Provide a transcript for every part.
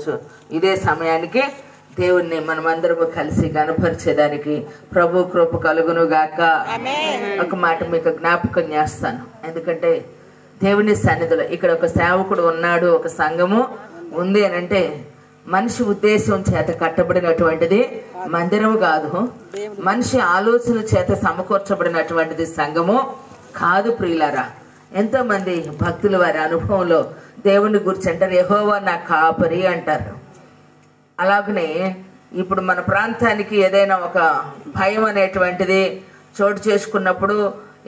ఈరోజు ఇదే సమయానికి దేవుణ్ణి మనమందరము కలిసి గణపరిచేదానికి ప్రభు కృప కలుగును గాక. ఒక మాట మీకు జ్ఞాపకం చేస్తాను. ఎందుకంటే దేవుని సన్నిధిలో ఇక్కడ ఒక సేవకుడు ఉన్నాడు, ఒక సంఘము ఉంది అని అంటే మనిషి ఉద్దేశం చేత కట్టబడినటువంటిది మందిరము కాదు, మనిషి ఆలోచన చేత సమకూర్చబడినటువంటిది సంఘము కాదు ప్రియులారా. ఎంతో మంది భక్తులు వారి అనుభవంలో దేవుని గురించి అంటారు, యెహోవా నా కాపరి అంటారు. అలాగనే ఇప్పుడు మన ప్రాంతానికి ఏదైనా ఒక భయం అనేటువంటిది చోటు చేసుకున్నప్పుడు,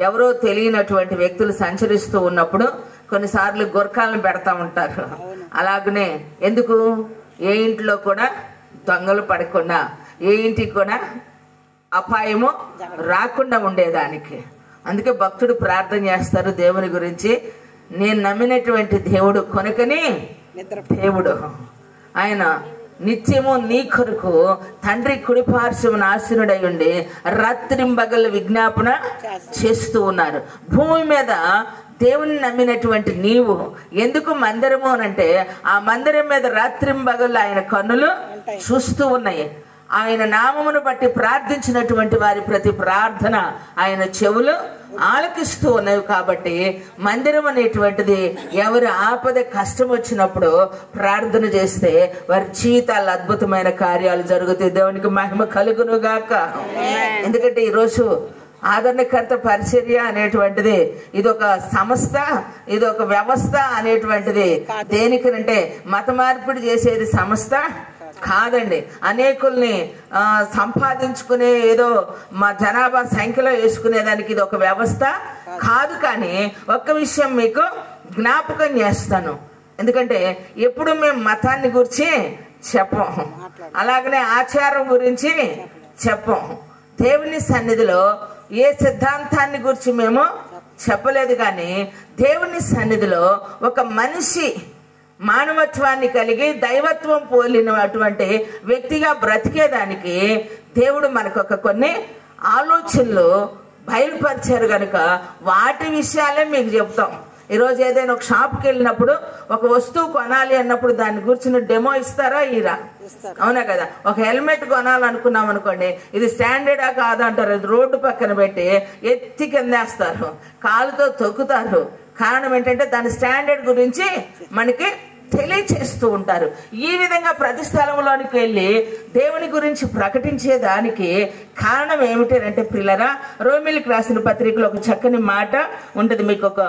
ఎవరో తెలియనటువంటి వ్యక్తులు సంచరిస్తూ ఉన్నప్పుడు కొన్నిసార్లు గుర్కాలను పెడతా ఉంటారు. అలాగనే ఎందుకు, ఏ ఇంట్లో కూడా దొంగలు పడకుండా, ఏ ఇంటికి కూడా అపాయము రాకుండా ఉండేదానికి. అందుకే భక్తుడు ప్రార్థన చేస్తారు దేవుని గురించి, నేను నమ్మినటువంటి దేవుడు కొనుకని దేవుడు, ఆయన నిత్యము నీ కొరకు తండ్రి కుడిపార్శ్వమున ఆసీనుడై ఉండి రాత్రింబగళ్ళు విజ్ఞాపన చేస్తూ ఉన్నారు. భూమి మీద దేవుని నమ్మినటువంటి నీవు ఎందుకు మందిరము అనంటే, ఆ మందిరం మీద రాత్రింబగళ్ళు ఆయన కన్నులు చూస్తూ ఉన్నాయి. ఆయన నామమును బట్టి ప్రార్థించినటువంటి వారి ప్రతి ప్రార్థన ఆయన చెవులు ఆలకిస్తూ ఉన్నవి. కాబట్టి మందిరం అనేటువంటిది ఎవరి ఆపద కష్టం వచ్చినప్పుడు ప్రార్థన చేస్తే వారి జీవితాల్లో అద్భుతమైన కార్యాలు జరుగుతాయి. దేవునికి మహిమ కలుగును గాక. ఎందుకంటే ఈరోజు ఆదరణకర్త పరిచర్య అనేటువంటిది ఇది ఒక సంస్థ, ఇది ఒక వ్యవస్థ అనేటువంటిది దేనికనంటే మత మార్పిడి చేసేది సంస్థ కాదండి. అనేకుల్ని సంపాదించుకునే ఏదో మా జనాభా సంఖ్యలో వేసుకునేదానికి ఇది ఒక వ్యవస్థ కాదు. కానీ ఒక్క విషయం మీకు జ్ఞాపకం చేస్తాను, ఎందుకంటే ఎప్పుడు మేము మతాన్ని గురించి చెప్పం, అలాగనే ఆచారం గురించి చెప్పం. దేవుని సన్నిధిలో ఏ సిద్ధాంతాన్ని గురించి మేము చెప్పలేదు, కానీ దేవుని సన్నిధిలో ఒక మనిషి మానవత్వాన్ని కలిగి దైవత్వం పోలినటువంటి వ్యక్తిగా బ్రతికేదానికి దేవుడు మనకు ఒక కొన్ని ఆలోచనలు బయలుపరిచారు కనుక వాటి విషయాలే మీకు చెప్తాం. ఈరోజు ఏదైనా ఒక షాప్కి వెళ్ళినప్పుడు ఒక వస్తువు కొనాలి అన్నప్పుడు దాని గురించి డెమో ఇస్తారా? ఇరా, అవునా కదా? ఒక హెల్మెట్ కొనాలనుకున్నాం అనుకోండి, ఇది స్టాండర్డా కాదా అంటారు. ఇది రోడ్డు పక్కన పెట్టి ఎత్తి కిందేస్తారు, కాలుతో తొక్కుతారు. కారణం ఏంటంటే దాని స్టాండర్డ్ గురించి మనకి తెలియచేస్తూ ఉంటారు. ఈ విధంగా ప్రతి స్థలంలోనికి వెళ్ళి దేవుని గురించి ప్రకటించేదానికి కారణం ఏమిటంటే ప్రియులారా, రోమీయులకు రాసిన పత్రికలో ఒక చక్కని మాట ఉంటుంది. మీకు ఒక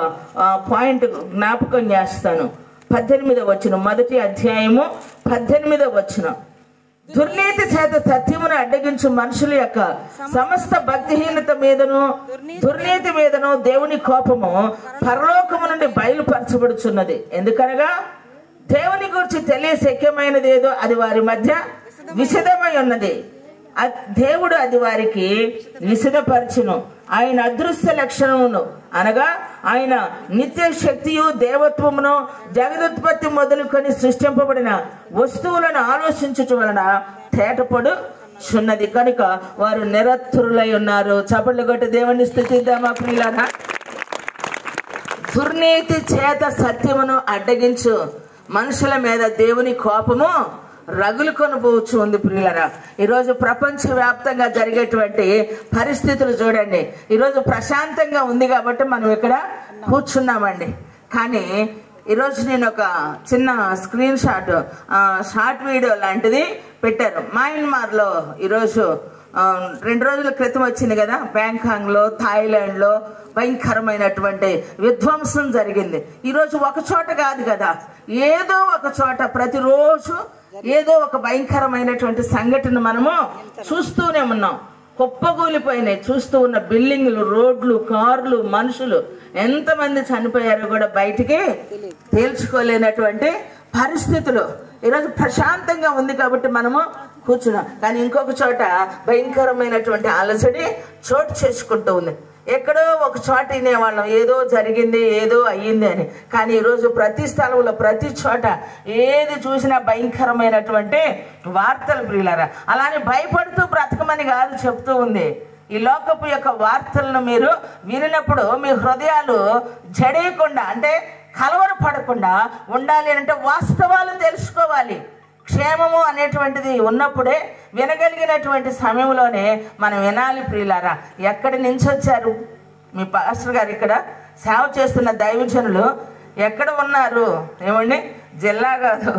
పాయింట్ జ్ఞాపకం చేస్తాను. 18వ వచనం, మొదటి అధ్యాయము 18వ వచనం. దుర్నీతి చేత సత్యమును అడ్డగించు మనుషుల యొక్క సమస్త భక్తిహీనత మీదను దుర్నీతి మీదను దేవుని కోపము పరలోకము నుండి బయలుపరచబడుచున్నది. ఎందుకనగా దేవుని గురించి తెలియశక్యమైనది ఏదో అది వారి మధ్య విశదమై ఉన్నది. దేవుడు అది వారికి విశదపరచును. ఆయన అదృశ్య లక్షణమును అనగా ఆయన నిత్య శక్తియు దేవత్వమును జగదుత్పత్తి మొదలుకొని సృష్టింపబడిన వస్తువులను ఆలోచించుట వలన తేటపడు చున్నది కనుక వారు నిరత్తురులై ఉన్నారు. చప్పట్లు కొట్టి దేవుని స్తుతిద్దామా ప్రియులారా? దుర్నీతి చేత సత్యమును అడ్డగించు మనుషుల మీద దేవుని కోపము రగులుకొని పోవచ్చు ఉంది ప్రియులరా. ఈరోజు ప్రపంచవ్యాప్తంగా జరిగేటువంటి పరిస్థితులు చూడండి. ఈరోజు ప్రశాంతంగా ఉంది కాబట్టి మనం ఇక్కడ కూర్చున్నామండి. కానీ ఈరోజు నేను ఒక చిన్న స్క్రీన్ షార్ట్ వీడియో లాంటిది పెట్టాను. మయన్మార్లో ఈరోజు 2 రోజుల క్రితం వచ్చింది కదా, బ్యాంకాంగ్లో, థాయిలాండ్లో భయంకరమైనటువంటి విధ్వంసం జరిగింది. ఈరోజు ఒక చోట కాదు కదా, ఏదో ఒక చోట ప్రతిరోజు ఏదో ఒక భయంకరమైనటువంటి సంఘటన మనము చూస్తూనే ఉన్నాం. కుప్పగూలిపోయినాయి. చూస్తూ ఉన్న బిల్డింగ్లు, రోడ్లు, కార్లు, మనుషులు ఎంతమంది చనిపోయారో కూడా బయటికి తేల్చుకోలేనటువంటి పరిస్థితులు. ఈరోజు ప్రశాంతంగా ఉంది కాబట్టి మనము కూర్చున్నాం. కానీ ఇంకొక చోట భయంకరమైనటువంటి అలసడి చోటు చేసుకుంటూ ఉంది. ఎక్కడో ఒక చోట వినేవాళ్ళం ఏదో జరిగింది, ఏదో అయ్యింది అని. కానీ ఈరోజు ప్రతి స్థలంలో, ప్రతి చోట ఏది చూసినా భయంకరమైనటువంటి వార్తలు ప్రియులారా. అలానే భయపడుతూ బ్రతకమని కాదు చెప్తూ ఉంది. ఈ లోకపు యొక్క వార్తలను మీరు వినినప్పుడు మీ హృదయాలు జడేయకుండా, అంటే కలవరపడకుండా ఉండాలి అంటే వాస్తవాలు తెలుసుకోవాలి. క్షేమము అనేటువంటిది ఉన్నప్పుడే, వినగలిగినటువంటి సమయంలోనే మనం వినాలి ప్రియులారా. ఎక్కడి నుంచి వచ్చారు మీ పాస్టర్ గారు? ఇక్కడ సేవ చేస్తున్న దైవజనులు ఎక్కడ ఉన్నారు? ఏమండి, జిల్లా కాదు,